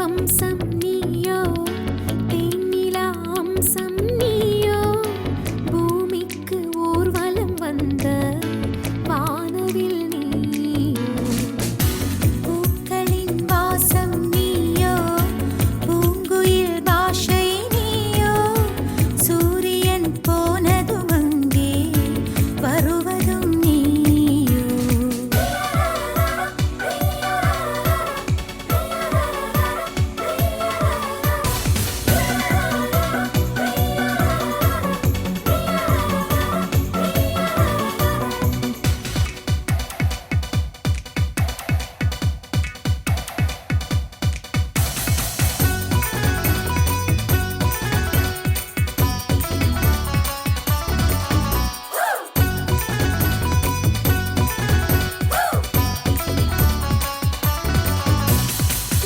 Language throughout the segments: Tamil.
வம்சம் நீயோ தேனிலா அம்சம் நீயோ பூமிக்கு ஊர்வலம் வந்த வானவில் நீயோ பூக்களின் வாசம் நீயோ பூங்குயில் பாஷை நீயோ சூரியன் போனதும் அங்கே வருவதும் நீயோ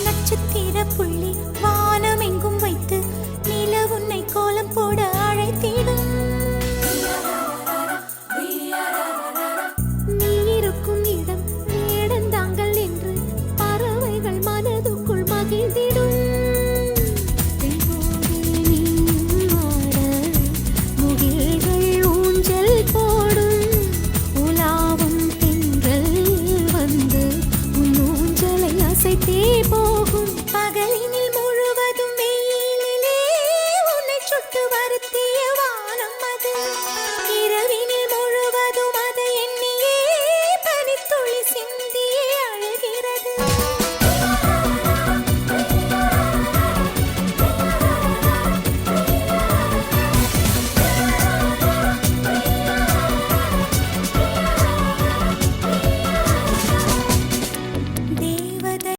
நட்சத்திர புள்ளி வானமெங்கும் வைத்து நில உன்னை கோலம் போட அழைத்திடும் நீ இருக்கும் இடம் வேடந்தாங்கள் என்று பறவைகள் மனதுக்குள் மகிழ்ந்திடும் தென்போடு நீயும் ஆட முகில்கள் ஊஞ்சல் போடும் உலாவும் தென்றல் வந்து உன் ஊஞ்சலை அசைத்தே போ